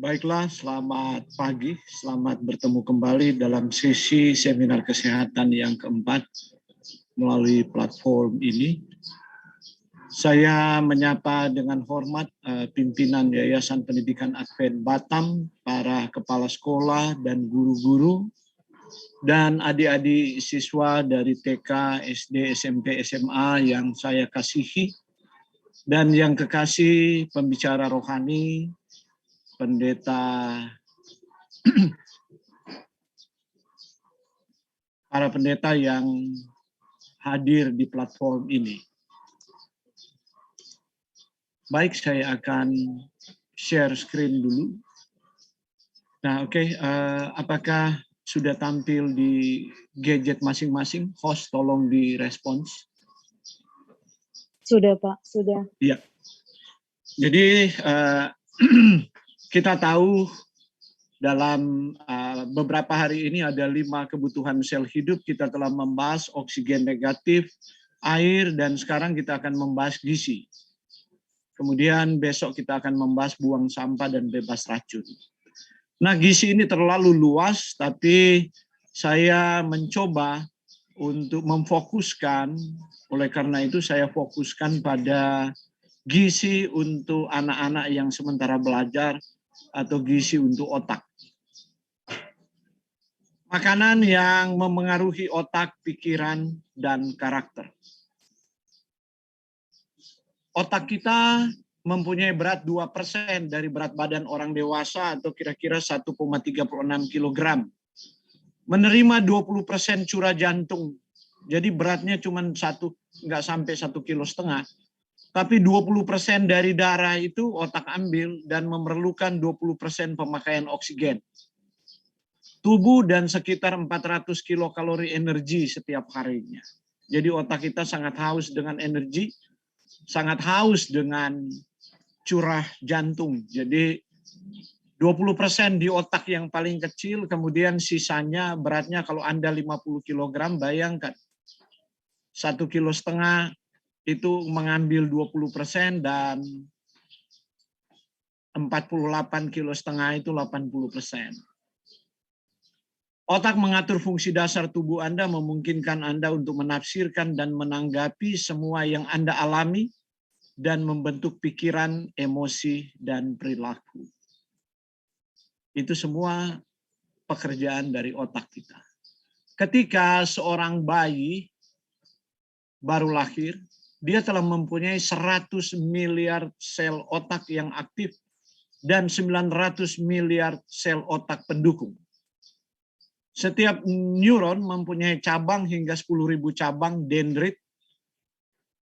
Baiklah, selamat pagi, selamat bertemu kembali dalam sesi seminar kesehatan yang keempat melalui platform ini. Saya menyapa dengan hormat pimpinan Yayasan Pendidikan Advent Batam, para kepala sekolah dan guru-guru, dan adik-adik siswa dari TK, SD, SMP, SMA yang saya kasihi, dan yang kekasih pembicara rohani, para pendeta yang hadir di platform ini. Baik, saya akan share screen dulu. Nah, oke, apakah sudah tampil di gadget masing-masing? Host, tolong direspons. Sudah, Pak, sudah. Iya. Jadi, kita tahu dalam beberapa hari ini ada 5 kebutuhan sel hidup. Kita telah membahas oksigen negatif, air, dan sekarang kita akan membahas gizi. Kemudian besok kita akan membahas buang sampah dan bebas racun. Nah, gizi ini terlalu luas, tapi saya mencoba untuk memfokuskan, oleh karena itu saya fokuskan pada gizi untuk anak-anak yang sementara belajar atau gizi untuk otak. Makanan yang memengaruhi otak, pikiran, dan karakter. Otak kita mempunyai berat 2% dari berat badan orang dewasa atau kira-kira 1,36 kg. Menerima 20% curah jantung. Jadi beratnya cuma nggak sampai 1,5 kilo. Tapi 20% dari darah itu otak ambil dan memerlukan 20% pemakaian oksigen. Tubuh dan sekitar 400 kilokalori energi setiap harinya. Jadi otak kita sangat haus dengan energi, sangat haus dengan curah jantung. Jadi 20% di otak yang paling kecil, kemudian sisanya beratnya kalau Anda 50 kg, bayangkan 1,5 kilo itu mengambil 20% dan 48,5 kilo itu 80%. Otak mengatur fungsi dasar tubuh Anda, memungkinkan Anda untuk menafsirkan dan menanggapi semua yang Anda alami dan membentuk pikiran, emosi, dan perilaku. Itu semua pekerjaan dari otak kita. Ketika seorang bayi baru lahir, dia telah mempunyai 100 miliar sel otak yang aktif dan 900 miliar sel otak pendukung. Setiap neuron mempunyai cabang hingga 10.000 cabang dendrit,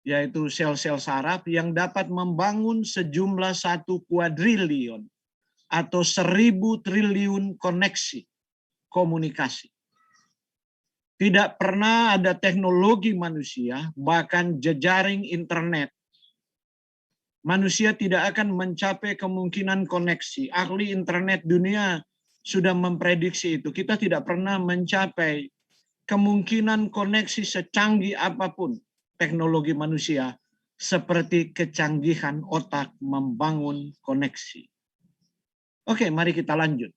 yaitu sel-sel saraf yang dapat membangun sejumlah 1 kuadriliun atau 1.000 triliun koneksi komunikasi. Tidak pernah ada teknologi manusia, bahkan jejaring internet, manusia tidak akan mencapai kemungkinan koneksi. Ahli internet dunia sudah memprediksi itu. Kita tidak pernah mencapai kemungkinan koneksi secanggih apapun teknologi manusia seperti kecanggihan otak membangun koneksi. Oke, mari kita lanjut.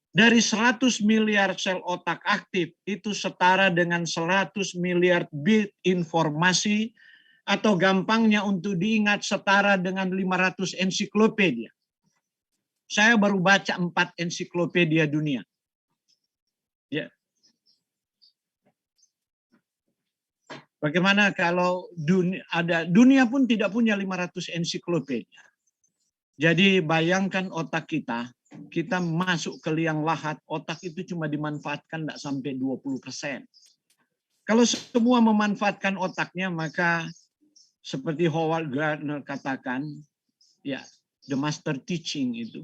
Dari 100 miliar sel otak aktif itu setara dengan 100 miliar bit informasi, atau gampangnya untuk diingat setara dengan 500 ensiklopedia. Saya baru baca 4 ensiklopedia dunia. Ya. Bagaimana kalau dunia pun tidak punya 500 ensiklopedia. Jadi bayangkan otak kita masuk ke liang lahat, otak itu cuma dimanfaatkan tidak sampai 20%. Kalau semua memanfaatkan otaknya, maka seperti Howard Gardner katakan, ya, the master teaching itu,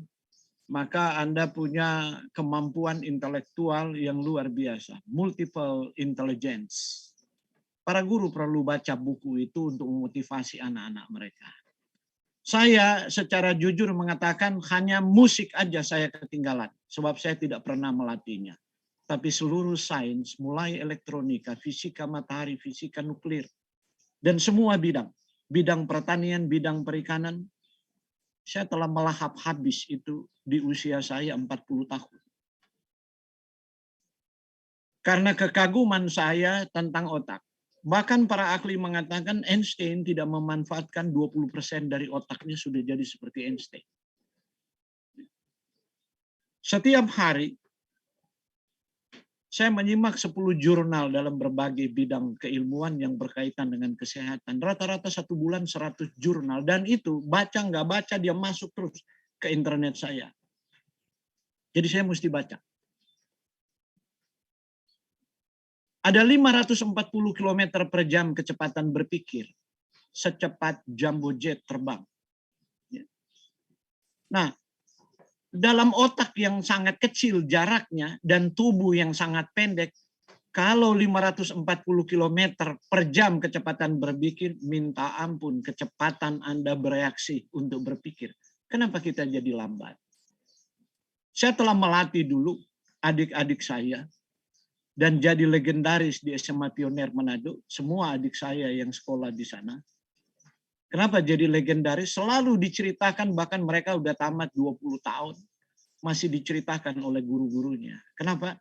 maka Anda punya kemampuan intelektual yang luar biasa, multiple intelligence. Para guru perlu baca buku itu untuk memotivasi anak-anak mereka. Saya secara jujur mengatakan hanya musik aja saya ketinggalan, sebab saya tidak pernah melatihnya. Tapi seluruh sains, mulai elektronika, fisika matahari, fisika nuklir, dan semua bidang pertanian, bidang perikanan, Saya telah melahap habis itu di usia saya 40 tahun. Karena kekaguman saya tentang otak. Bahkan para ahli mengatakan Einstein tidak memanfaatkan 20% dari otaknya sudah jadi seperti Einstein. Setiap hari saya menyimak 10 jurnal dalam berbagai bidang keilmuan yang berkaitan dengan kesehatan. Rata-rata 1 bulan 100 jurnal. Dan itu baca nggak baca dia masuk terus ke internet saya. Jadi saya mesti baca. Ada 540 km per jam kecepatan berpikir. Secepat jumbo jet terbang. Nah, dalam otak yang sangat kecil jaraknya dan tubuh yang sangat pendek, kalau 540 km per jam kecepatan berpikir, minta ampun kecepatan Anda bereaksi untuk berpikir. Kenapa kita jadi lambat? Saya telah melatih dulu adik-adik saya dan jadi legendaris di SMA Pioner Manado. Semua adik saya yang sekolah di sana. Kenapa jadi legendaris? Selalu diceritakan, bahkan mereka udah tamat 20 tahun. Masih diceritakan oleh guru-gurunya. Kenapa?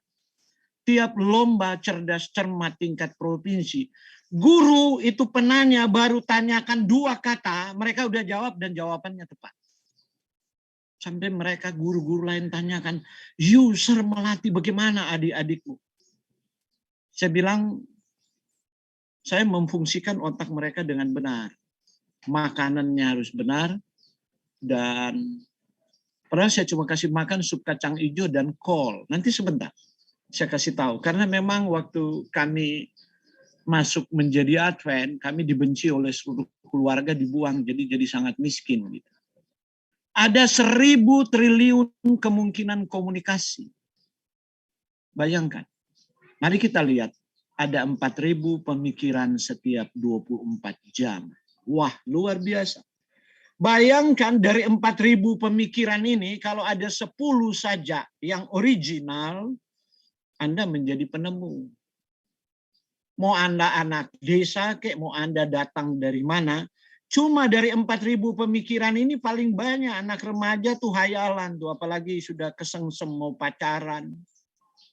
Tiap lomba cerdas cermat tingkat provinsi, guru itu penanya baru tanyakan 2 kata, mereka udah jawab dan jawabannya tepat. Sampai mereka guru-guru lain tanyakan, user melatih bagaimana adik-adikmu? Saya bilang, saya memfungsikan otak mereka dengan benar. Makanannya harus benar, dan padahal saya cuma kasih makan sup kacang hijau dan kol. Nanti sebentar saya kasih tahu. Karena memang waktu kami masuk menjadi Advent, kami dibenci oleh seluruh keluarga, dibuang, jadi sangat miskin. Gitu. Ada 1000 triliun kemungkinan komunikasi. Bayangkan. Mari kita lihat. Ada 4000 pemikiran setiap 24 jam. Wah, luar biasa. Bayangkan dari 4000 pemikiran ini, kalau ada 10 saja yang original, Anda menjadi penemu. Mau Anda anak desa, mau Anda datang dari mana, cuma dari 4000 pemikiran ini paling banyak anak remaja tuh hayalan tuh, apalagi sudah kesengsem mau pacaran,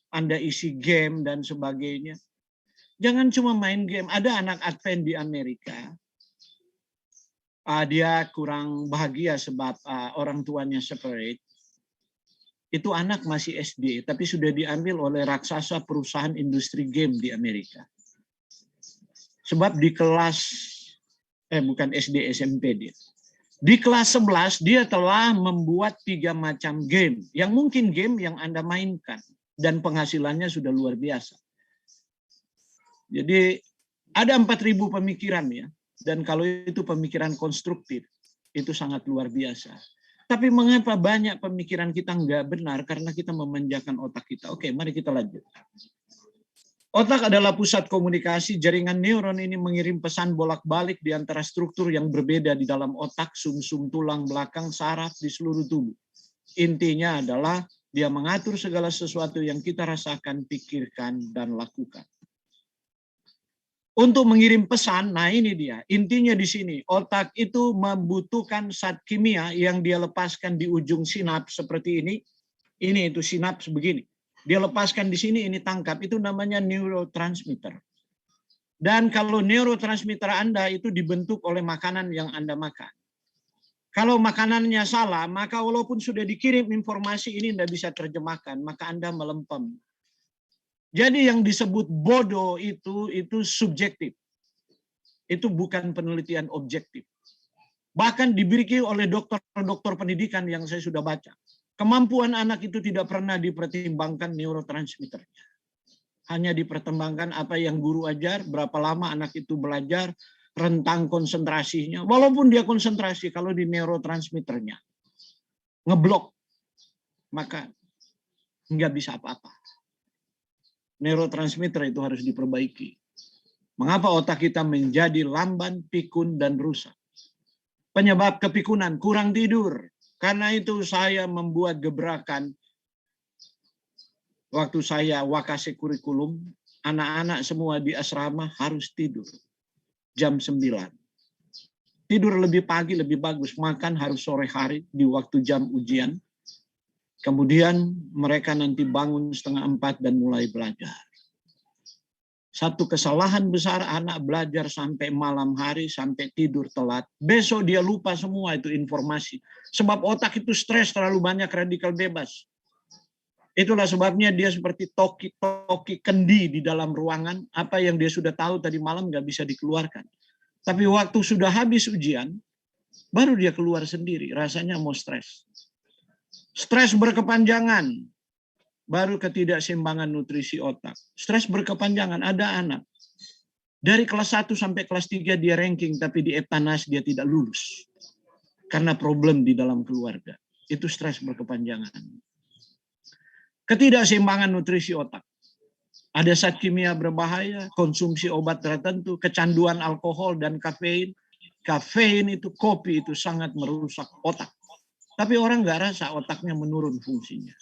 Anda isi game dan sebagainya. Jangan cuma main game. Ada anak Advent di Amerika. Dia kurang bahagia sebab orang tuanya separate. Itu anak masih SD, tapi sudah diambil oleh raksasa perusahaan industri game di Amerika. Sebab di kelas, bukan SD, SMP dia. Di kelas 11 dia telah membuat 3 macam game. Yang mungkin game yang Anda mainkan. Dan penghasilannya sudah luar biasa. Jadi ada 4000 pemikiran ya. Dan kalau itu pemikiran konstruktif, itu sangat luar biasa. Tapi mengapa banyak pemikiran kita nggak benar? Karena kita memanjakan otak kita. Oke, mari kita lanjut. Otak adalah pusat komunikasi. Jaringan neuron ini mengirim pesan bolak-balik di antara struktur yang berbeda di dalam otak, sumsum tulang belakang, saraf di seluruh tubuh. Intinya adalah dia mengatur segala sesuatu yang kita rasakan, pikirkan, dan lakukan. Untuk mengirim pesan, nah ini dia, intinya di sini, otak itu membutuhkan zat kimia yang dia lepaskan di ujung sinaps seperti ini itu sinaps begini. Dia lepaskan di sini, ini tangkap, itu namanya neurotransmitter. Dan kalau neurotransmitter Anda itu dibentuk oleh makanan yang Anda makan. Kalau makanannya salah, maka walaupun sudah dikirim informasi ini tidak bisa terjemahkan, maka Anda melempem. Jadi yang disebut bodoh itu subjektif. Itu bukan penelitian objektif. Bahkan diberikan oleh dokter-dokter pendidikan yang saya sudah baca. Kemampuan anak itu tidak pernah dipertimbangkan neurotransmitternya. Hanya dipertimbangkan apa yang guru ajar, berapa lama anak itu belajar, rentang konsentrasinya. Walaupun dia konsentrasi, kalau di neurotransmitternya ngeblok, maka nggak bisa apa-apa. Neurotransmitter itu harus diperbaiki. Mengapa otak kita menjadi lamban, pikun, dan rusak? Penyebab kepikunan, kurang tidur. Karena itu saya membuat gebrakan. Waktu saya wakase kurikulum, anak-anak semua di asrama harus tidur. Jam 9. tidur lebih pagi lebih bagus, makan harus sore hari di waktu jam ujian. Kemudian mereka nanti bangun 3:30 dan mulai belajar. Satu kesalahan besar, anak belajar sampai malam hari, sampai tidur telat. Besok dia lupa semua itu informasi. Sebab otak itu stres, terlalu banyak radikal bebas. Itulah sebabnya dia seperti toki kendi di dalam ruangan. Apa yang dia sudah tahu tadi malam nggak bisa dikeluarkan. Tapi waktu sudah habis ujian, baru dia keluar sendiri. Rasanya mau stres. Stres berkepanjangan, baru ketidakseimbangan nutrisi otak. Stres berkepanjangan, ada anak. Dari kelas 1 sampai kelas 3 dia ranking, tapi di Eptanas dia tidak lulus. Karena problem di dalam keluarga. Itu stres berkepanjangan. Ketidakseimbangan nutrisi otak. Ada zat kimia berbahaya, konsumsi obat tertentu, kecanduan alkohol dan kafein. Kafein itu, kopi itu sangat merusak otak. Tapi orang nggak rasa otaknya menurun fungsinya.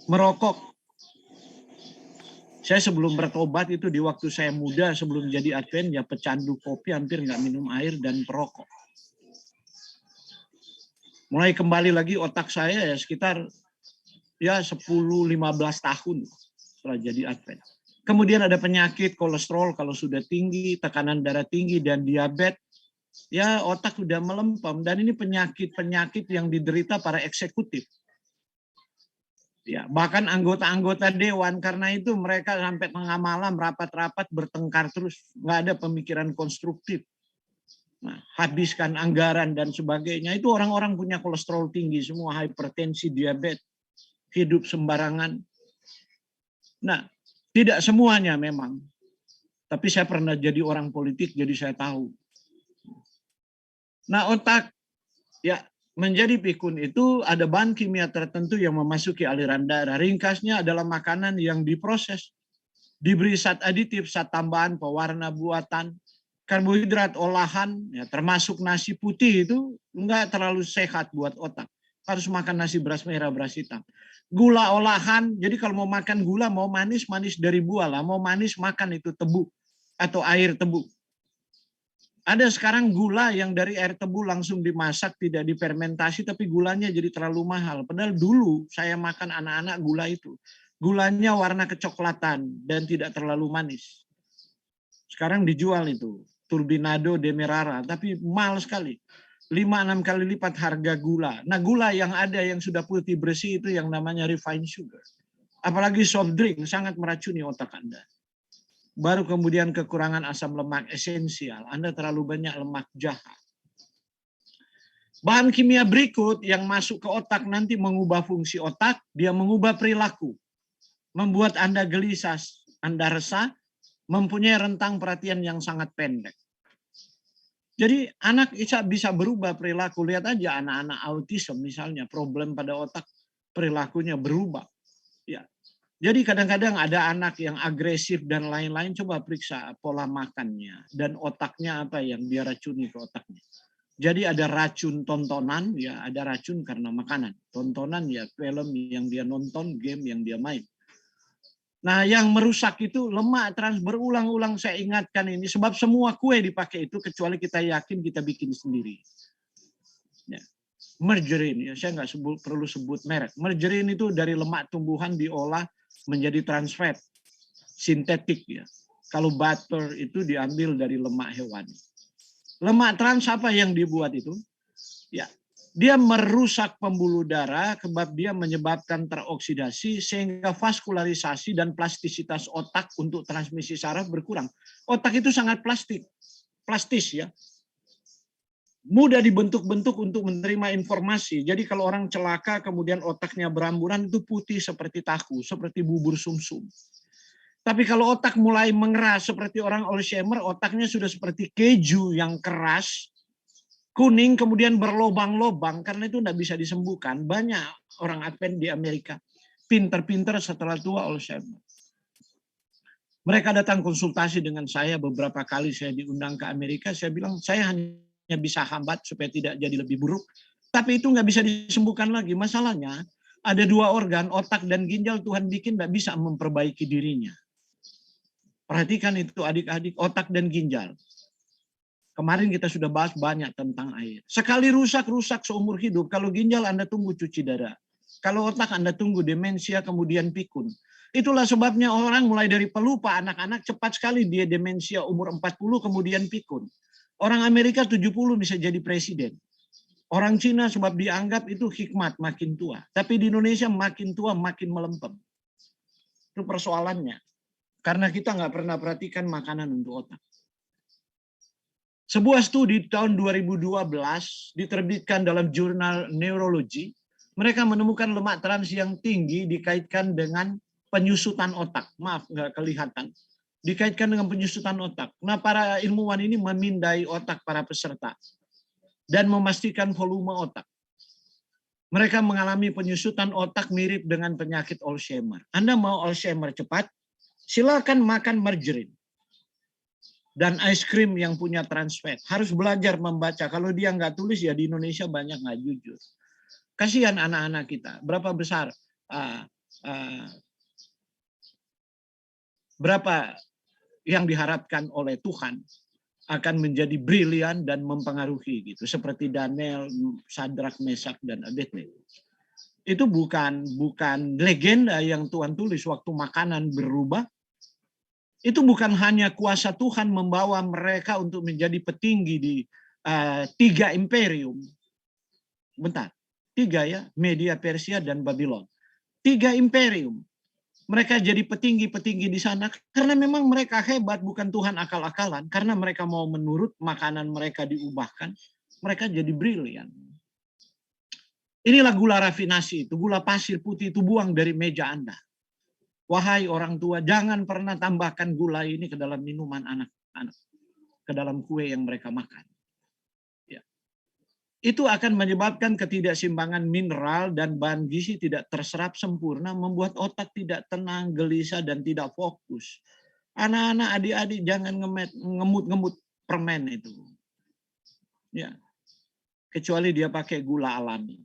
Merokok. Saya sebelum bertobat itu di waktu saya muda, sebelum jadi Advent, ya pecandu kopi, hampir nggak minum air dan perokok. Mulai kembali lagi otak saya ya sekitar ya 10-15 tahun setelah jadi Advent. Kemudian ada penyakit kolesterol kalau sudah tinggi, tekanan darah tinggi, dan diabetes. Ya otak sudah melempem, dan ini penyakit-penyakit yang diderita para eksekutif. Ya, bahkan anggota-anggota dewan, karena itu mereka sampai tengah malam rapat-rapat bertengkar terus, nggak ada pemikiran konstruktif. Nah, habiskan anggaran dan sebagainya. Itu orang-orang punya kolesterol tinggi, semua hipertensi, diabetes, hidup sembarangan. Nah, tidak semuanya memang. Tapi saya pernah jadi orang politik, jadi saya tahu. Nah, otak ya menjadi pikun itu ada bahan kimia tertentu yang memasuki aliran darah. Ringkasnya adalah makanan yang diproses, diberi zat aditif, zat tambahan, pewarna buatan, karbohidrat olahan, ya termasuk nasi putih itu enggak terlalu sehat buat otak. Harus makan nasi beras merah, beras hitam. Gula olahan, jadi kalau mau makan gula, mau manis, manis dari buah lah. Mau manis, makan itu tebu atau air tebu. Ada sekarang gula yang dari air tebu langsung dimasak, tidak difermentasi, tapi gulanya jadi terlalu mahal. Padahal dulu saya makan anak-anak gula itu. Gulanya warna kecoklatan dan tidak terlalu manis. Sekarang dijual itu, turbinado demerara, tapi mahal sekali. 5-6 kali lipat harga gula. Nah, gula yang ada yang sudah putih bersih itu yang namanya refined sugar. Apalagi soft drink sangat meracuni otak Anda. Baru kemudian kekurangan asam lemak esensial. Anda terlalu banyak lemak jahat. Bahan kimia berikut yang masuk ke otak nanti mengubah fungsi otak, dia mengubah perilaku. Membuat Anda gelisah, Anda resah, mempunyai rentang perhatian yang sangat pendek. Jadi anak bisa berubah perilaku. Lihat aja anak-anak autism misalnya, problem pada otak, perilakunya berubah. Ya. Jadi kadang-kadang ada anak yang agresif dan lain-lain, coba periksa pola makannya dan otaknya apa yang dia racuni ke otaknya. Jadi ada racun tontonan, ya ada racun karena makanan. Tontonan ya film yang dia nonton, game yang dia main. Nah, yang merusak itu lemak trans, berulang-ulang saya ingatkan ini sebab semua kue dipakai itu kecuali kita yakin kita bikin sendiri. Ya. Margarin, ya saya nggak perlu sebut merek. Margarin itu dari lemak tumbuhan diolah menjadi trans fat sintetik ya. Kalau butter itu diambil dari lemak hewani. Lemak trans apa yang dibuat itu? Ya, dia merusak pembuluh darah, sebab dia menyebabkan teroksidasi sehingga vaskularisasi dan plastisitas otak untuk transmisi saraf berkurang. Otak itu sangat plastis ya. Mudah dibentuk-bentuk untuk menerima informasi. Jadi kalau orang celaka kemudian otaknya beramburan itu putih seperti tahu, seperti bubur sumsum. Tapi kalau otak mulai mengeras seperti orang Alzheimer, otaknya sudah seperti keju yang keras, kuning kemudian berlobang-lobang karena itu tidak bisa disembuhkan. Banyak orang Advent di Amerika pinter-pinter setelah tua Alzheimer. Mereka datang konsultasi dengan saya beberapa kali, saya diundang ke Amerika. Saya bilang saya hanya bisa hambat supaya tidak jadi lebih buruk. Tapi itu nggak bisa disembuhkan lagi. Masalahnya ada 2 organ, otak dan ginjal Tuhan bikin nggak bisa memperbaiki dirinya. Perhatikan itu adik-adik, otak dan ginjal. Kemarin kita sudah bahas banyak tentang air. Sekali rusak seumur hidup. Kalau ginjal Anda tunggu cuci darah. Kalau otak Anda tunggu demensia kemudian pikun. Itulah sebabnya orang mulai dari pelupa, anak-anak cepat sekali dia demensia umur 40 kemudian pikun. Orang Amerika 70 bisa jadi presiden. Orang Cina sebab dianggap itu hikmat makin tua. Tapi di Indonesia makin tua makin melempem. Itu persoalannya. Karena kita nggak pernah perhatikan makanan untuk otak. Sebuah studi tahun 2012 diterbitkan dalam jurnal Neurology. Mereka menemukan lemak trans yang tinggi dikaitkan dengan penyusutan otak. Maaf, nggak kelihatan. Dikaitkan dengan penyusutan otak. Nah, para ilmuwan ini memindai otak para peserta dan memastikan volume otak. Mereka mengalami penyusutan otak mirip dengan penyakit Alzheimer. Anda mau Alzheimer cepat? Silakan makan margarin dan ice cream yang punya trans fat. Harus belajar membaca. Kalau dia nggak tulis, ya di Indonesia banyak nggak jujur. Kasihan anak-anak kita. Berapa yang diharapkan oleh Tuhan akan menjadi brilian dan mempengaruhi gitu, seperti Daniel, Sadrak, Mesak, dan Abednego. Itu bukan legenda yang Tuhan tulis waktu makanan berubah. Itu bukan hanya kuasa Tuhan membawa mereka untuk menjadi petinggi di 3 imperium. Bentar, 3 ya, Media, Persia, dan Babylon. 3 imperium. Mereka jadi petinggi-petinggi di sana karena memang mereka hebat, bukan Tuhan akal-akalan. Karena mereka mau menurut, makanan mereka diubahkan, mereka jadi brilian. Inilah gula rafinasi itu, gula pasir putih itu buang dari meja Anda. Wahai orang tua, jangan pernah tambahkan gula ini ke dalam minuman anak-anak, ke dalam kue yang mereka makan. Ya. Itu akan menyebabkan ketidakseimbangan mineral dan bahan gizi tidak terserap sempurna, membuat otak tidak tenang, gelisah, dan tidak fokus. Anak-anak, adik-adik jangan ngemut-ngemut permen itu. Ya. Kecuali dia pakai gula alami.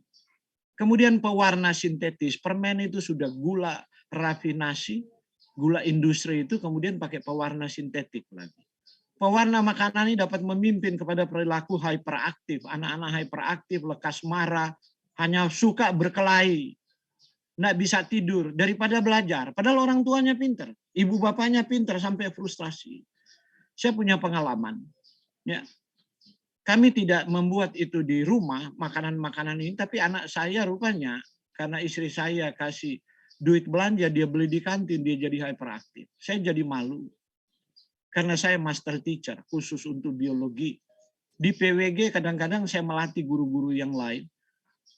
Kemudian pewarna sintetis, permen itu sudah gula rafinasi, gula industri itu kemudian pakai pewarna sintetik lagi. Pewarna makanan ini dapat memimpin kepada perilaku hyperaktif. Anak-anak hyperaktif, lekas marah, hanya suka berkelahi, nggak bisa tidur daripada belajar. Padahal orang tuanya pinter, ibu bapaknya pinter sampai frustrasi. Saya punya pengalaman. Ya. Kami tidak membuat itu di rumah, makanan-makanan ini, tapi anak saya rupanya, karena istri saya kasih duit belanja, dia beli di kantin, dia jadi hyperaktif. Saya jadi malu. Karena saya master teacher, khusus untuk biologi. Di PWG kadang-kadang saya melatih guru-guru yang lain.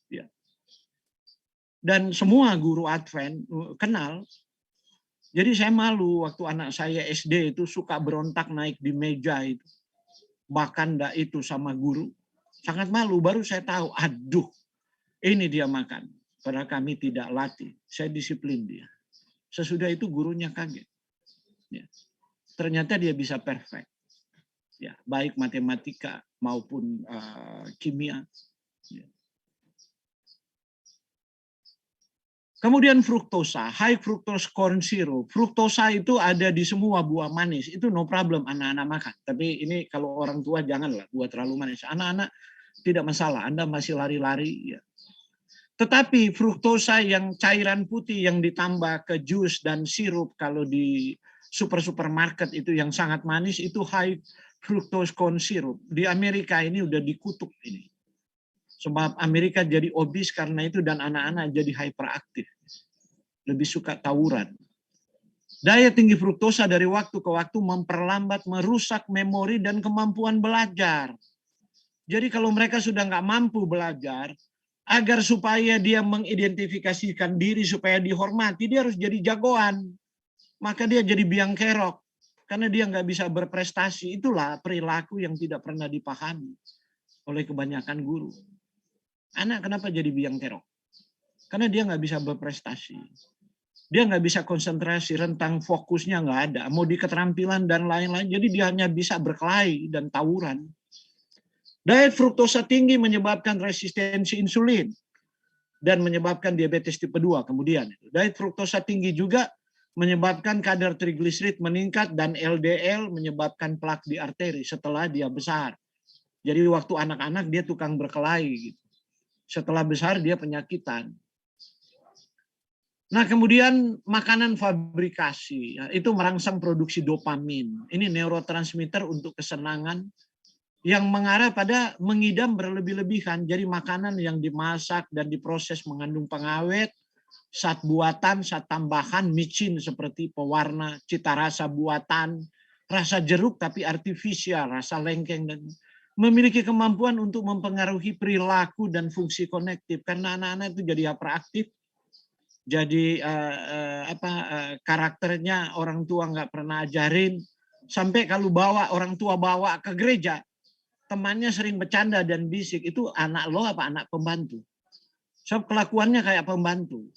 Ya. Dan semua guru Advent kenal. Jadi saya malu waktu anak saya SD itu suka berontak naik di meja itu. Bahkan enggak itu sama guru. Sangat malu, baru saya tahu, aduh, ini dia makan. Padahal kami tidak latih, saya disiplin dia. Sesudah itu gurunya kaget. Ya. Ternyata dia bisa perfect. Ya, baik matematika maupun kimia. Ya. Kemudian fruktosa, high fructose corn syrup. Fruktosa itu ada di semua buah manis. Itu no problem anak-anak makan. Tapi ini kalau orang tua janganlah buat terlalu manis. Anak-anak tidak masalah, Anda masih lari-lari. Ya. Tetapi fruktosa yang cairan putih yang ditambah ke jus dan sirup kalau di supermarket itu yang sangat manis itu high fructose corn syrup. Di Amerika ini udah dikutuk ini. Sebab Amerika jadi obes karena itu dan anak-anak jadi hyperaktif. Lebih suka tawuran. Daya tinggi fruktosa dari waktu ke waktu memperlambat, merusak memori dan kemampuan belajar. Jadi kalau mereka sudah nggak mampu belajar, agar supaya dia mengidentifikasikan diri supaya dihormati, dia harus jadi jagoan. Maka dia jadi biang kerok. Karena dia nggak bisa berprestasi. Itulah perilaku yang tidak pernah dipahami oleh kebanyakan guru. Anak kenapa jadi biang kerok? Karena dia nggak bisa berprestasi. Dia nggak bisa konsentrasi, rentang fokusnya nggak ada. Mau di keterampilan dan lain-lain, jadi dia hanya bisa berkelahi dan tawuran. Diet fruktosa tinggi menyebabkan resistensi insulin dan menyebabkan diabetes tipe 2 kemudian. Diet fruktosa tinggi juga menyebabkan kadar trigliserid meningkat dan LDL menyebabkan plak di arteri setelah dia besar. Jadi waktu anak-anak dia tukang berkelahi gitu. Setelah besar dia penyakitan. Nah, kemudian makanan fabrikasi, ya, itu merangsang produksi dopamin. Ini neurotransmitter untuk kesenangan yang mengarah pada mengidam berlebih-lebihan. Jadi makanan yang dimasak dan diproses mengandung pengawet, zat buatan, zat tambahan, micin seperti pewarna, cita rasa buatan, rasa jeruk tapi artifisial, rasa lengkeng, dan memiliki kemampuan untuk mempengaruhi perilaku dan fungsi konektif. Karena anak-anak itu jadi hiperaktif, jadi karakternya orang tua nggak pernah ajarin, sampai kalau orang tua bawa ke gereja, temannya sering bercanda dan bisik, itu anak lo apa anak pembantu? So, kelakuannya kayak pembantu.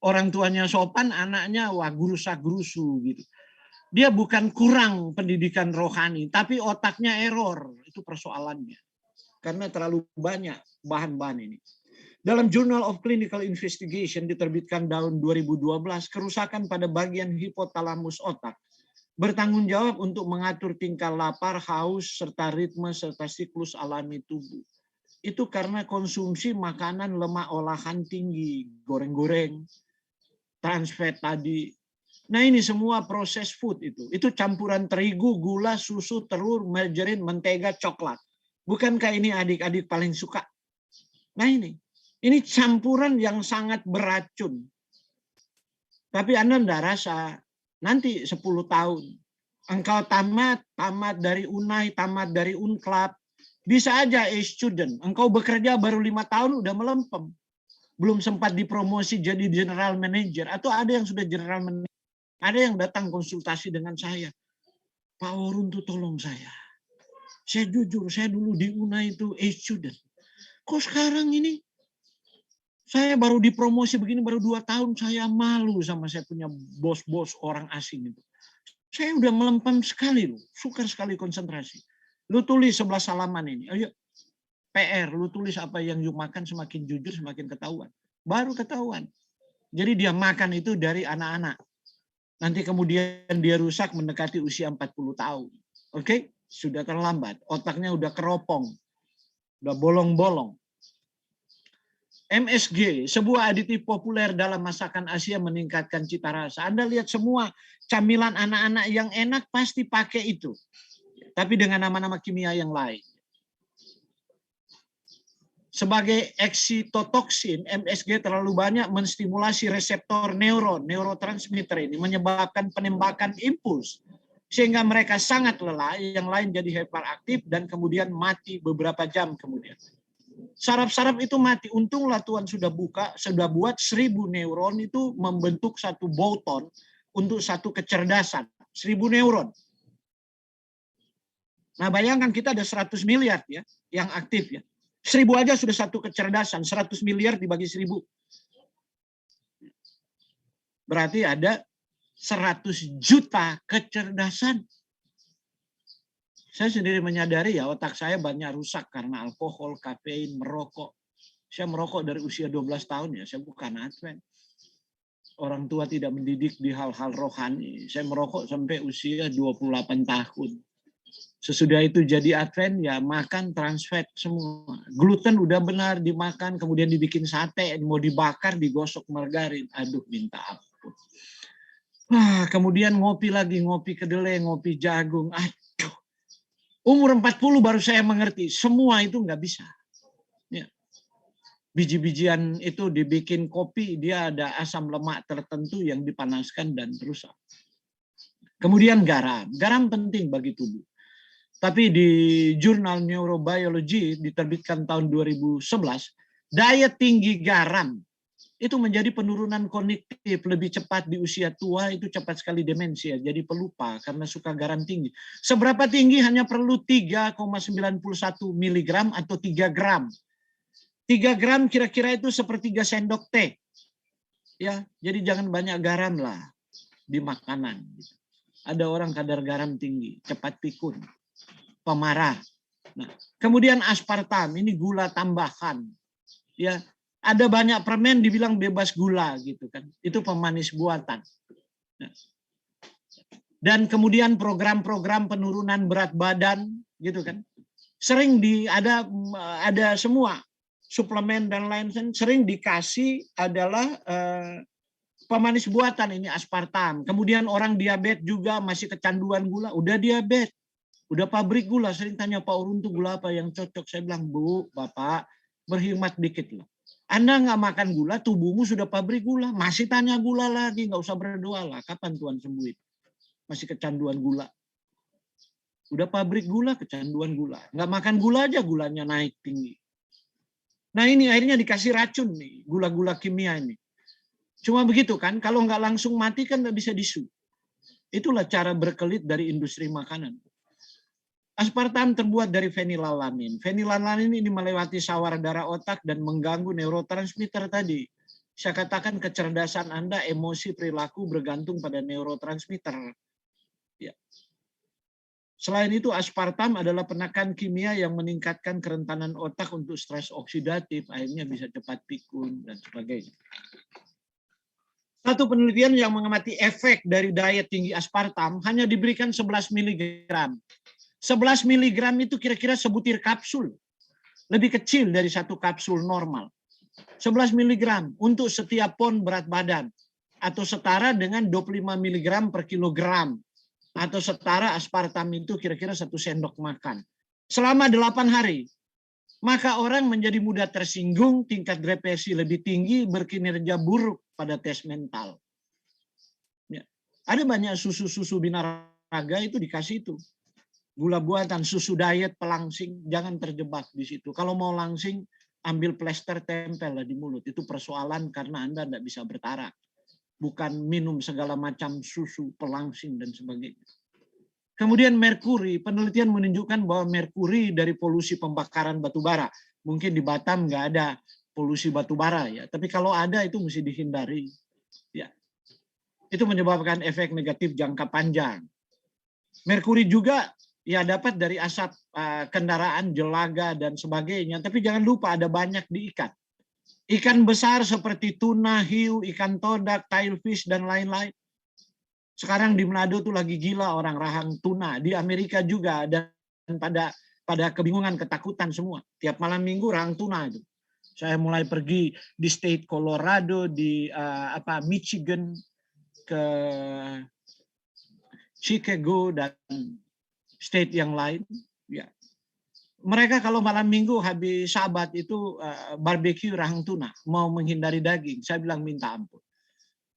Orang tuanya sopan, anaknya wah gerusa-gerusu gitu. Dia bukan kurang pendidikan rohani, tapi otaknya error. Itu persoalannya. Karena terlalu banyak bahan-bahan ini. Dalam Journal of Clinical Investigation diterbitkan tahun 2012, kerusakan pada bagian hipotalamus otak bertanggung jawab untuk mengatur tingkah lapar, haus, serta ritme, serta siklus alami tubuh. Itu karena konsumsi makanan lemak olahan tinggi, goreng-goreng, trans fat tadi. Nah ini semua proses food itu. Itu campuran terigu, gula, susu, telur, margarin, mentega, coklat. Bukankah ini adik-adik paling suka? Nah ini campuran yang sangat beracun. Tapi Anda tidak rasa, nanti 10 tahun, engkau tamat dari UNAI, tamat dari UNCLAP, bisa aja student, engkau bekerja baru 5 tahun udah melempem. Belum sempat dipromosi jadi general manager, atau ada yang sudah general manager, ada yang datang konsultasi dengan saya. Pak Oruntu tolong saya. Saya jujur, saya dulu di UNAI itu student. Kok sekarang ini saya baru dipromosi begini, baru 2 tahun, saya malu sama saya punya bos-bos orang asing itu. Saya udah melempem sekali loh, sukar sekali konsentrasi. Lu tulis 11 halaman ini, ayo PR, lu tulis apa yang you makan, semakin jujur semakin ketahuan. Baru ketahuan. Jadi dia makan itu dari anak-anak. Nanti kemudian dia rusak mendekati usia 40 tahun. Oke, sudah terlambat, otaknya udah keropong, udah bolong-bolong. MSG, sebuah aditif populer dalam masakan Asia meningkatkan cita rasa. Anda lihat semua camilan anak-anak yang enak pasti pakai itu. Tapi dengan nama-nama kimia yang lain. Sebagai eksitotoksin, MSG terlalu banyak menstimulasi reseptor neurotransmitter ini, menyebabkan penembakan impuls. Sehingga mereka sangat lelah, yang lain jadi hiperaktif dan kemudian mati beberapa jam kemudian. Saraf-saraf itu mati. Untunglah Tuhan sudah buat 1000 neuron itu membentuk satu boton untuk satu kecerdasan. 1000 neuron. Nah bayangkan kita ada 100 miliar ya yang aktif ya. 1000 aja sudah satu kecerdasan. 100 miliar dibagi 1000. Berarti ada 100 juta kecerdasan. Saya sendiri menyadari ya otak saya banyak rusak karena alkohol, kafein, merokok. Saya merokok dari usia 12 tahun ya, saya bukan Advent. Orang tua tidak mendidik di hal-hal rohani. Saya merokok sampai usia 28 tahun. Sesudah itu jadi Advent ya makan trans fat semua. Gluten udah benar dimakan, kemudian dibikin sate, mau dibakar, digosok margarin. Aduh minta ampun. Wah, kemudian ngopi lagi, ngopi kedelai, ngopi jagung. Umur 40 baru saya mengerti, semua itu nggak bisa. Ya. Biji-bijian itu dibikin kopi, dia ada asam lemak tertentu yang dipanaskan dan rusak. Kemudian garam. Garam penting bagi tubuh. Tapi di Jurnal Neurobiology diterbitkan tahun 2011, diet tinggi garam itu menjadi penurunan kognitif lebih cepat di usia tua, itu cepat sekali demensia, jadi pelupa karena suka garam tinggi. Seberapa tinggi? Hanya perlu 3,91 miligram atau 3 gram. 3 gram kira-kira itu sepertiga sendok teh. Ya, jadi jangan banyak garam lah di makanan. Ada orang kadar garam tinggi, cepat pikun, pemarah. Nah, kemudian aspartam, ini gula tambahan. Ya, ada banyak permen dibilang bebas gula gitu kan. Itu pemanis buatan. Dan kemudian program-program penurunan berat badan gitu kan. Sering ada semua suplemen dan lain sering dikasih adalah pemanis buatan, ini aspartam. Kemudian orang diabetes juga masih kecanduan gula, udah diabetes, udah pabrik gula. Sering tanya Pak Urun tuh gula apa yang cocok? Saya bilang, Bu, Bapak berhemat dikit lah. Anda nggak makan gula, tubuhmu sudah pabrik gula. Masih tanya gula lagi, nggak usah berdoa lah. Kapan Tuhan sembuh itu? Masih kecanduan gula. Udah pabrik gula, kecanduan gula. Nggak makan gula aja gulanya naik tinggi. Nah ini akhirnya dikasih racun nih, gula-gula kimia ini. Cuma begitu kan, kalau nggak langsung mati kan nggak bisa disu. Itulah cara berkelit dari industri makanan. Aspartam terbuat dari fenilalanin. Fenilalanin ini melewati sawara darah otak dan mengganggu neurotransmitter tadi. Saya katakan kecerdasan Anda, emosi, perilaku bergantung pada neurotransmitter. Ya. Selain itu, aspartam adalah penekan kimia yang meningkatkan kerentanan otak untuk stres oksidatif, akhirnya bisa cepat pikun dan sebagainya. Satu penelitian yang mengamati efek dari diet tinggi aspartam hanya diberikan 11 mg. 11 mg itu kira-kira sebutir kapsul. Lebih kecil dari satu kapsul normal. 11 mg untuk setiap pon berat badan. Atau setara dengan 25 mg per kilogram. Atau setara aspartam itu kira-kira 1 sendok makan. Selama 8 hari. Maka orang menjadi mudah tersinggung, tingkat depresi lebih tinggi, berkinerja buruk pada tes mental. Ya. Ada banyak susu-susu binaraga itu dikasih itu. Gula buatan, susu diet, pelangsing, jangan terjebak di situ. Kalau mau langsing, ambil plester tempel lah di mulut. Itu persoalan karena Anda tidak bisa bertarak. Bukan minum segala macam susu, pelangsing, dan sebagainya. Kemudian merkuri, penelitian menunjukkan bahwa merkuri dari polusi pembakaran batu bara. Mungkin di Batam nggak ada polusi batu bara ya, tapi kalau ada itu mesti dihindari. Ya, itu menyebabkan efek negatif jangka panjang. Merkuri juga ya dapat dari asap kendaraan, jelaga dan sebagainya. Tapi jangan lupa ada banyak di ikan. Ikan besar seperti tuna, hiu, ikan todak, tailfish dan lain-lain. Sekarang di Manado tuh lagi gila orang rahang tuna. Di Amerika juga dan pada kebingungan, ketakutan semua. Tiap malam minggu rahang tuna itu. Saya mulai pergi di state Colorado, di Michigan, ke Chicago dan state yang lain. Ya. Mereka kalau malam minggu habis Sabat itu barbecue rahang tuna, mau menghindari daging. Saya bilang minta ampun.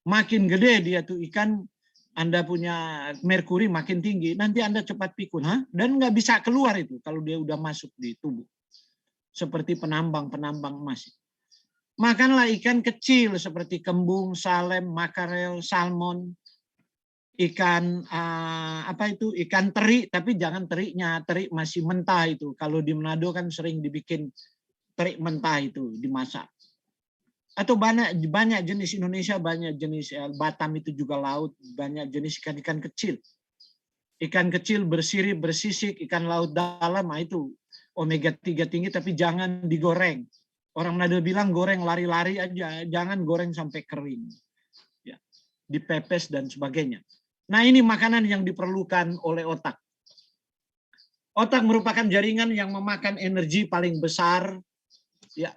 Makin gede dia tuh ikan, Anda punya merkuri makin tinggi, nanti Anda cepat pikun. Dan nggak bisa keluar itu kalau dia udah masuk di tubuh. Seperti penambang-penambang emas. Makanlah ikan kecil seperti kembung, salem, makarel, salmon, ikan ikan teri, tapi jangan terinya, teri masih mentah itu. Kalau di Manado kan sering dibikin teri mentah itu dimasak. Atau banyak jenis Indonesia, banyak jenis Batam itu juga laut, banyak jenis ikan-ikan kecil. Ikan kecil bersirip, bersisik, ikan laut dalam, itu omega 3 tinggi tapi jangan digoreng. Orang Manado bilang goreng lari-lari aja, jangan goreng sampai kering. Ya, dipepes dan sebagainya. Nah, ini makanan yang diperlukan oleh otak. Otak merupakan jaringan yang memakan energi paling besar ya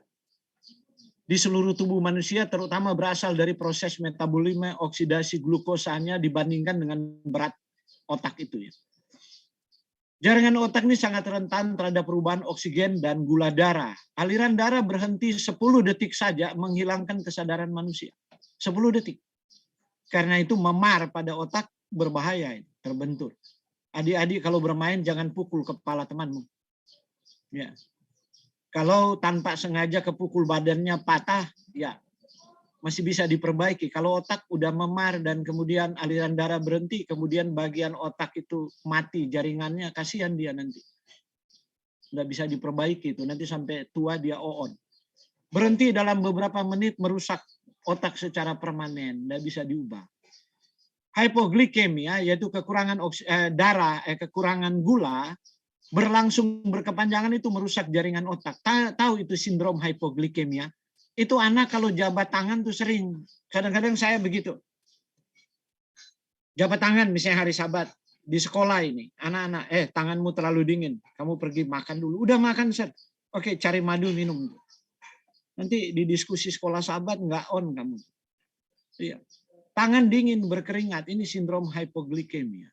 di seluruh tubuh manusia, terutama berasal dari proses metabolisme oksidasi glukosanya dibandingkan dengan berat otak itu ya. Jaringan otak ini sangat rentan terhadap perubahan oksigen dan gula darah. Aliran darah berhenti 10 detik saja menghilangkan kesadaran manusia. 10 detik. Karena itu memar pada otak berbahaya, terbentur. Adik-adik kalau bermain jangan pukul kepala temanmu. Ya. Kalau tanpa sengaja kepukul badannya patah, ya masih bisa diperbaiki. Kalau otak udah memar dan kemudian aliran darah berhenti, kemudian bagian otak itu mati jaringannya, kasihan dia nanti. Nggak bisa diperbaiki itu, nanti sampai tua dia on. Berhenti dalam beberapa menit merusak otak secara permanen, nggak bisa diubah. Hypoglikemia yaitu kekurangan kekurangan gula berlangsung berkepanjangan itu merusak jaringan otak. Tahu itu sindrom hypoglikemia? Itu anak kalau jabat tangan tuh sering. Kadang-kadang saya begitu. Jabat tangan misalnya hari Sabat. di sekolah ini, anak-anak, tanganmu terlalu dingin, kamu pergi makan dulu. Udah makan, Set. Oke, cari madu minum. Nanti di diskusi sekolah sahabat nggak on kamu. Iya. Tangan dingin berkeringat, ini sindrom hipoglikemia.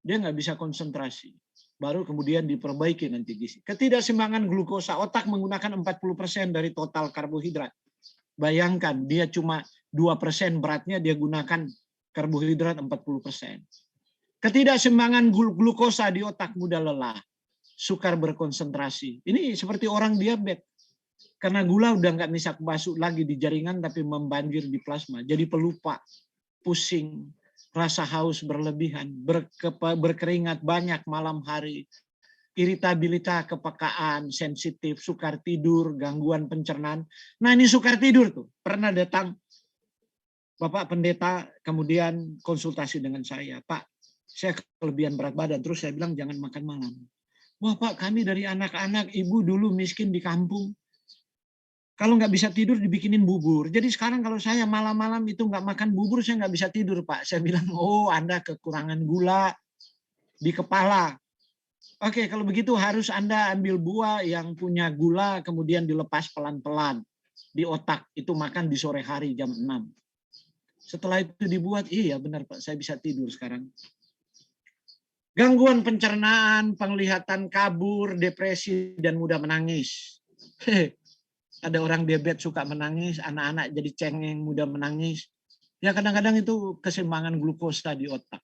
Dia nggak bisa konsentrasi. Baru kemudian diperbaiki nanti gizi. Ketidakseimbangan glukosa, otak menggunakan 40% dari total karbohidrat. Bayangkan dia cuma 2% beratnya, dia gunakan karbohidrat 40%. Ketidakseimbangan glukosa di otak, mudah lelah, sukar berkonsentrasi. Ini seperti orang diabetes. Karena gula udah nggak bisa masuk lagi di jaringan, tapi membanjir di plasma. Jadi pelupa, pusing, rasa haus berlebihan, berkeringat banyak malam hari, iritabilitas, kepekaan, sensitif, sukar tidur, gangguan pencernaan. Nah ini sukar tidur tuh. Pernah datang Bapak Pendeta, kemudian konsultasi dengan saya. Pak, saya kelebihan berat badan. Terus saya bilang jangan makan malam. Wah Pak, kami dari anak-anak, ibu dulu miskin di kampung. Kalau nggak bisa tidur dibikinin bubur. Jadi sekarang kalau saya malam-malam itu nggak makan bubur, saya nggak bisa tidur, Pak. Saya bilang, oh Anda kekurangan gula di kepala. Oke, kalau begitu harus Anda ambil buah yang punya gula, kemudian dilepas pelan-pelan di otak. Itu makan di sore hari jam 6. Setelah itu dibuat, iya benar Pak, saya bisa tidur sekarang. Gangguan pencernaan, penglihatan kabur, depresi, dan mudah menangis. Ada orang diabetes suka menangis, anak-anak jadi cengeng, mudah menangis. Ya kadang-kadang itu keseimbangan glukosa di otak.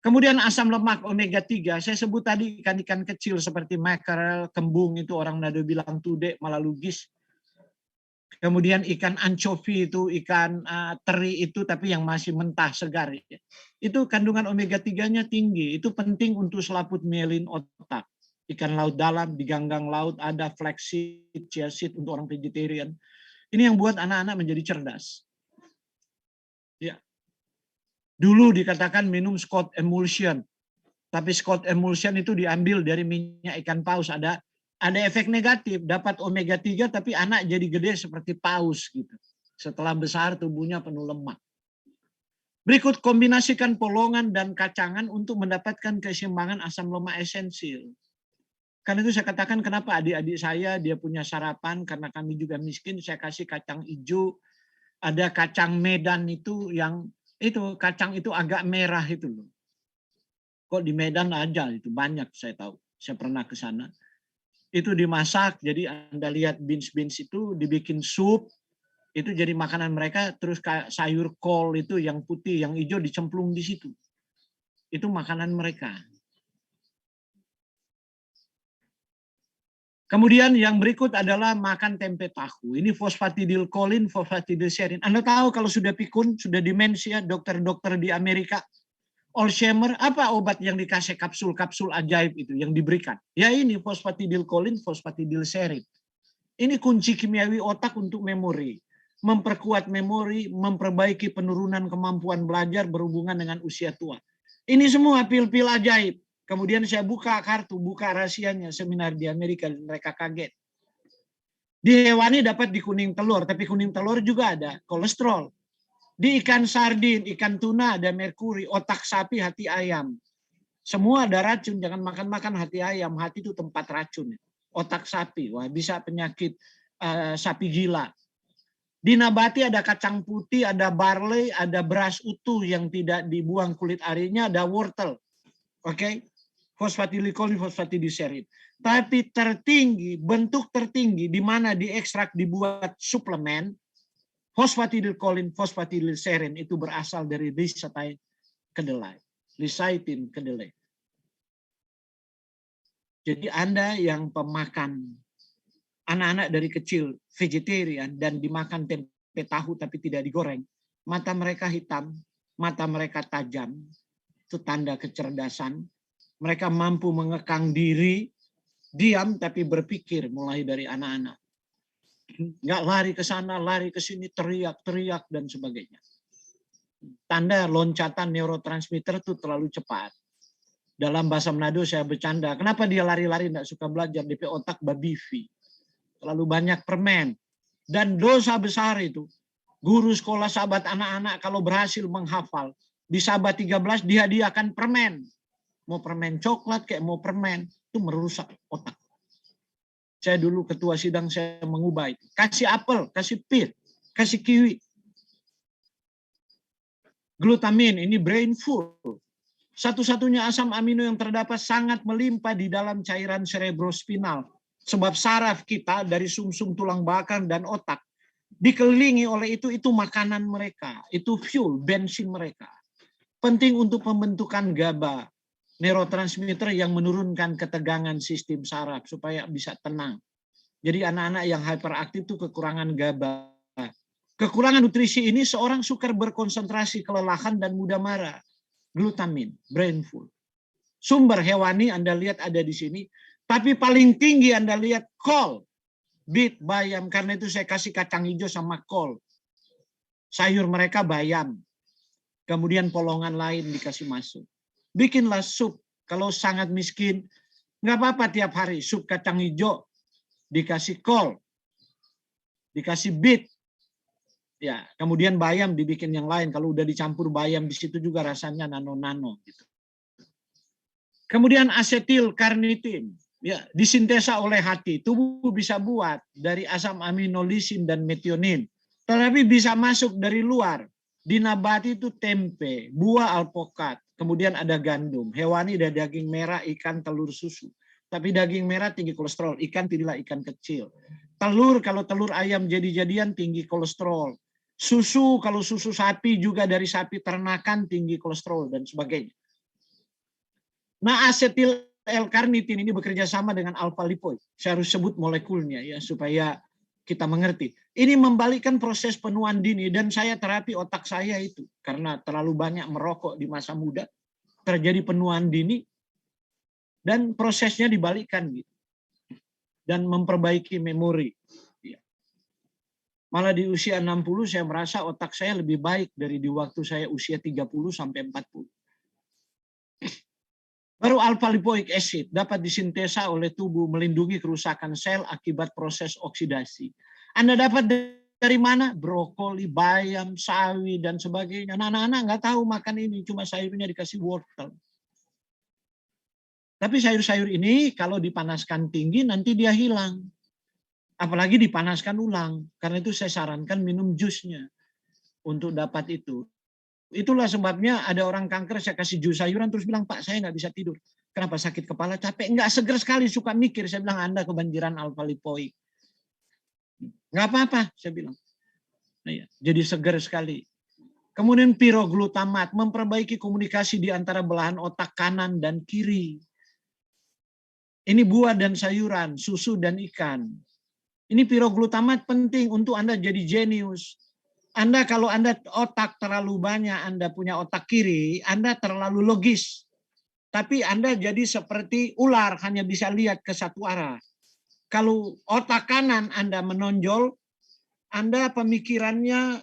Kemudian asam lemak omega 3, saya sebut tadi ikan-ikan kecil seperti makrel, kembung, itu orang Manado bilang tude, malalugis. Kemudian ikan anchovy itu, ikan teri itu, tapi yang masih mentah, segar. Itu kandungan omega 3-nya tinggi, itu penting untuk selaput mielin otak. Ikan laut dalam, di ganggang laut ada flaxseed, chia seed untuk orang vegetarian. Ini yang buat anak-anak menjadi cerdas. Ya. Dulu dikatakan minum Scott emulsion, tapi Scott emulsion itu diambil dari minyak ikan paus. Ada efek negatif, dapat omega 3 tapi anak jadi gede seperti paus gitu. Setelah besar tubuhnya penuh lemak. Berikut kombinasikan polongan dan kacangan untuk mendapatkan keseimbangan asam lemak esensial. Karena itu saya katakan kenapa adik-adik saya dia punya sarapan, karena kami juga miskin, saya kasih kacang hijau, ada kacang Medan itu yang itu kacang itu agak merah itu loh. Kok di Medan aja itu banyak saya tahu. Saya pernah ke sana. Itu dimasak, jadi Anda lihat beans itu dibikin sup, itu jadi makanan mereka, terus sayur kol itu yang putih, yang hijau dicemplung di situ. Itu makanan mereka. Kemudian yang berikut adalah makan tempe tahu. Ini fosfatidilkolin, fosfatidilserin. Anda tahu kalau sudah pikun, sudah demensia, dokter-dokter di Amerika, Alzheimer, apa obat yang dikasih kapsul-kapsul ajaib itu yang diberikan? Ya ini fosfatidilkolin, fosfatidilserin. Ini kunci kimiawi otak untuk memori. Memperkuat memori, memperbaiki penurunan kemampuan belajar berhubungan dengan usia tua. Ini semua pil-pil ajaib. Kemudian saya buka kartu, buka rahasianya seminar di Amerika, dan mereka kaget. Di hewani dapat di kuning telur, tapi kuning telur juga ada kolesterol. Di ikan sardin, ikan tuna ada merkuri, otak sapi, hati ayam. Semua ada racun, jangan makan-makan hati ayam, hati itu tempat racun. Otak sapi, wah bisa penyakit sapi gila. Di nabati ada kacang putih, ada barley, ada beras utuh yang tidak dibuang kulit arinya, ada wortel. Oke? Fosfatidilkolin, fosfatidilserin. Tapi tertinggi, bentuk tertinggi di mana diekstrak dibuat suplemen, fosfatidilkolin, fosfatidilserin itu berasal dari lecithin kedelai. Lecithin kedelai. Jadi Anda yang pemakan anak-anak dari kecil vegetarian dan dimakan tempe tahu tapi tidak digoreng, mata mereka hitam, mata mereka tajam, itu tanda kecerdasan. Mereka mampu mengekang diri, diam tapi berpikir mulai dari anak-anak. Nggak lari ke sana, lari ke sini, teriak-teriak dan sebagainya. Tanda loncatan neurotransmitter itu terlalu cepat. Dalam bahasa Manado saya bercanda, kenapa dia lari-lari nggak suka belajar? DP otak babivi. Terlalu banyak permen. Dan dosa besar itu, guru sekolah sahabat anak-anak kalau berhasil menghafal, di Sabah 13 dihadiahkan permen. Mau permen coklat kayak mau permen, itu merusak otak. Saya dulu ketua sidang, saya mengubah itu. Kasih apel, kasih pir, kasih kiwi. Glutamin, ini brain food. Satu-satunya asam amino yang terdapat sangat melimpah di dalam cairan cerebrospinal. Sebab saraf kita dari sumsum tulang belakang dan otak dikelilingi oleh itu makanan mereka. Itu fuel, bensin mereka. Penting untuk pembentukan GABA, neurotransmitter yang menurunkan ketegangan sistem saraf supaya bisa tenang. Jadi anak-anak yang hyperaktif itu kekurangan GABA. Kekurangan nutrisi ini seorang sukar berkonsentrasi, kelelahan, dan mudah marah. Glutamin, brain food. Sumber hewani Anda lihat ada di sini. Tapi paling tinggi Anda lihat kol, beet, bayam. Karena itu saya kasih kacang hijau sama kol. Sayur mereka bayam. Kemudian polongan lain dikasih masuk. Bikinlah sup. Kalau sangat miskin, nggak apa-apa tiap hari. Sup kacang hijau, dikasih kol, dikasih beet. Ya, kemudian bayam dibikin yang lain. Kalau udah dicampur bayam di situ juga rasanya nano-nano gitu. Kemudian asetil karnitin, ya, disintesa oleh hati. Tubuh bisa buat dari asam amino lisin dan metionin. Tetapi bisa masuk dari luar. Di nabati itu tempe, buah alpukat, kemudian ada gandum. Hewani ada daging merah, ikan, telur, susu. Tapi daging merah tinggi kolesterol, ikan tidaklah ikan kecil. Telur, kalau telur ayam jadi-jadian tinggi kolesterol. Susu, kalau susu sapi juga dari sapi ternakan tinggi kolesterol dan sebagainya. Nah, asetil L-karnitin ini bekerja sama dengan alpha lipoid. Saya harus sebut molekulnya ya supaya kita mengerti. Ini membalikkan proses penuaan dini dan saya terapi otak saya itu karena terlalu banyak merokok di masa muda, terjadi penuaan dini dan prosesnya dibalikkan gitu. Dan memperbaiki memori. Malah di usia 60 saya merasa otak saya lebih baik dari di waktu saya usia 30 sampai 40. Baru alpha lipoic acid dapat disintesa oleh tubuh melindungi kerusakan sel akibat proses oksidasi. Anda dapat dari mana? Brokoli, bayam, sawi, dan sebagainya. Nah, anak-anak nggak tahu makan ini, cuma sayurnya dikasih wortel. Tapi sayur-sayur ini kalau dipanaskan tinggi nanti dia hilang. Apalagi dipanaskan ulang. Karena itu saya sarankan minum jusnya untuk dapat itu. Itulah sebabnya ada orang kanker saya kasih jus sayuran terus bilang, Pak saya nggak bisa tidur. Kenapa? Sakit kepala, capek. Nggak seger sekali, suka mikir. Saya bilang Anda kebanjiran alpha lipoik. Nggak apa-apa, saya bilang. Nah, ya, jadi seger sekali. Kemudian piroglutamat memperbaiki komunikasi di antara belahan otak kanan dan kiri. Ini buah dan sayuran, susu dan ikan. Ini piroglutamat penting untuk Anda jadi jenius. Anda kalau Anda otak terlalu banyak, Anda punya otak kiri, Anda terlalu logis. Tapi Anda jadi seperti ular, hanya bisa lihat ke satu arah. Kalau otak kanan Anda menonjol, Anda pemikirannya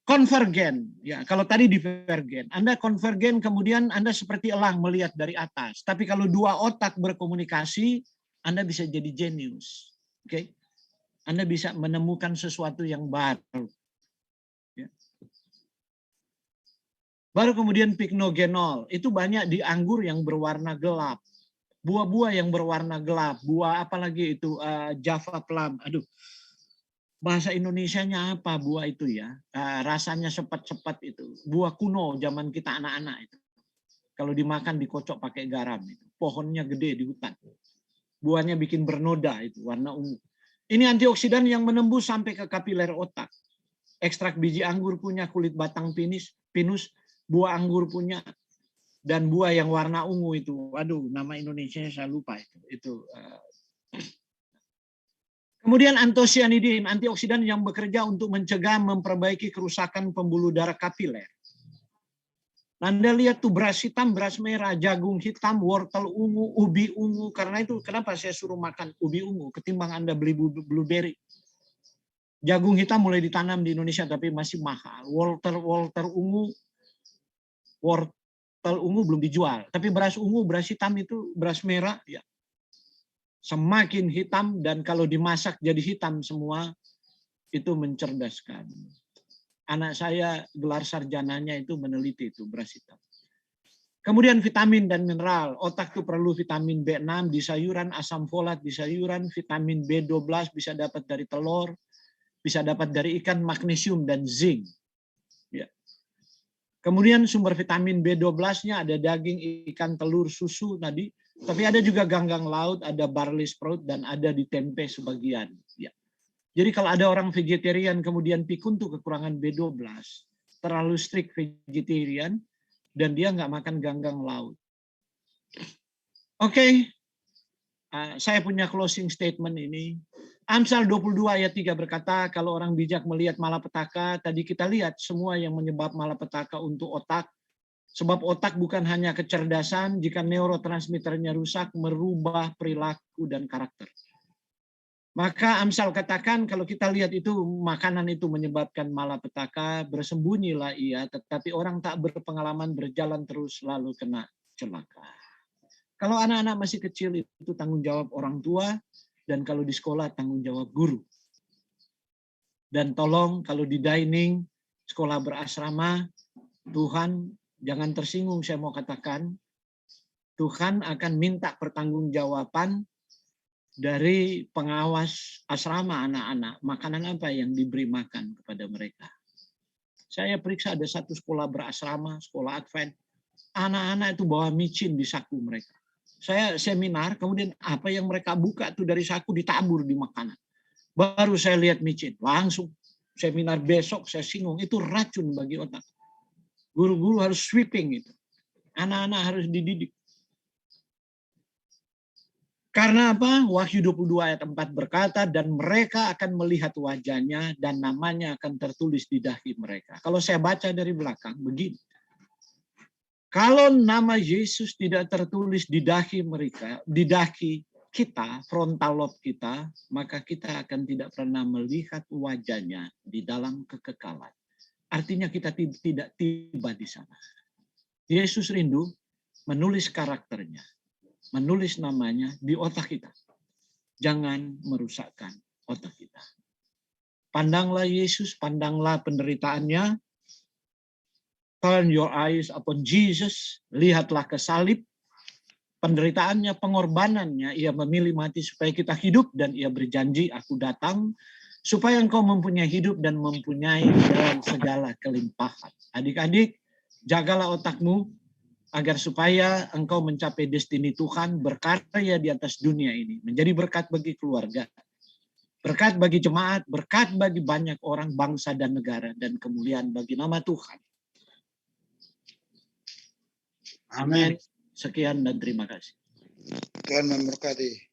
konvergen. Ya, kalau tadi divergen. Anda konvergen, kemudian Anda seperti elang melihat dari atas. Tapi kalau dua otak berkomunikasi, Anda bisa jadi jenius. Oke? Anda bisa menemukan sesuatu yang baru. Ya. Baru kemudian pignogenol. Itu banyak di anggur yang berwarna gelap. Buah-buah yang berwarna gelap. Buah apalagi itu? Java plum. Aduh. Bahasa Indonesianya apa buah itu ya? Rasanya sepet-sepet itu. Buah kuno zaman kita anak-anak itu. Kalau dimakan dikocok pakai garam. Itu. Pohonnya gede di hutan. Buahnya bikin bernoda itu. Warna ungu. Ini antioksidan yang menembus sampai ke kapiler otak. Ekstrak biji anggur punya, kulit batang pinus, buah anggur punya, dan buah yang warna ungu itu. Waduh, nama Indonesianya saya lupa itu. Kemudian antosianidin, antioksidan yang bekerja untuk mencegah, memperbaiki kerusakan pembuluh darah kapiler. Anda lihat tuh beras hitam, beras merah, jagung hitam, wortel ungu, ubi ungu. Karena itu kenapa saya suruh makan ubi ungu ketimbang Anda beli blueberry. Jagung hitam mulai ditanam di Indonesia tapi masih mahal. Wortel ungu belum dijual. Tapi beras ungu, beras hitam itu, beras merah ya. Semakin hitam dan kalau dimasak jadi hitam semua, itu mencerdaskan. Anak saya gelar sarjananya itu meneliti itu beras hitam. Kemudian vitamin dan mineral. Otak itu perlu vitamin B6 di sayuran, asam folat di sayuran, vitamin B12 bisa dapat dari telur, bisa dapat dari ikan, magnesium dan zinc. Ya. Kemudian sumber vitamin B12-nya ada daging, ikan, telur, susu tadi. Tapi ada juga ganggang laut, ada barley sprout, dan ada di tempe sebagian. Ya. Jadi kalau ada orang vegetarian kemudian pikun tuh kekurangan B12, terlalu strict vegetarian, dan dia nggak makan ganggang laut. Oke, saya punya closing statement ini. Amsal 22 ayat 3 berkata, kalau orang bijak melihat malapetaka, tadi kita lihat semua yang menyebab malapetaka untuk otak. Sebab otak bukan hanya kecerdasan, jika neurotransmitternya rusak, merubah perilaku dan karakter. Maka Amsal katakan kalau kita lihat itu makanan itu menyebabkan malapetaka, bersembunyilah ia, tetapi orang tak berpengalaman berjalan terus lalu kena celaka. Kalau anak-anak masih kecil itu tanggung jawab orang tua, dan kalau di sekolah tanggung jawab guru. Dan tolong kalau di dining, sekolah berasrama, Tuhan jangan tersinggung saya mau katakan, Tuhan akan minta pertanggungjawaban dari pengawas asrama anak-anak, makanan apa yang diberi makan kepada mereka. Saya periksa ada satu sekolah berasrama, sekolah Advent, anak-anak itu bawa micin di saku mereka. Saya seminar, kemudian apa yang mereka buka tuh dari saku ditabur di makanan. Baru saya lihat micin, langsung seminar besok saya singgung, itu racun bagi otak. Guru-guru harus sweeping itu. Anak-anak harus dididik. Karena apa? Wahyu 22 ayat 4 berkata, dan mereka akan melihat wajahnya dan namanya akan tertulis di dahi mereka. Kalau saya baca dari belakang, begini. Kalau nama Yesus tidak tertulis di dahi mereka, di dahi kita, frontal lobe kita, maka kita akan tidak pernah melihat wajahnya di dalam kekekalan. Artinya kita tidak tiba di sana. Yesus rindu menulis karakternya, menulis namanya di otak kita. Jangan merusakkan otak kita. Pandanglah Yesus, pandanglah penderitaannya. Turn your eyes upon Jesus. Lihatlah ke salib. Penderitaannya, pengorbanannya. Ia memilih mati supaya kita hidup. Dan ia berjanji, aku datang supaya engkau mempunyai hidup dan mempunyai dalam segala kelimpahan. Adik-adik, jagalah otakmu agar supaya engkau mencapai destiny Tuhan, berkarya di atas dunia ini. Menjadi berkat bagi keluarga. Berkat bagi jemaat, berkat bagi banyak orang, bangsa dan negara. Dan kemuliaan bagi nama Tuhan. Amin. Sekian dan terima kasih. Tuhan memberkati.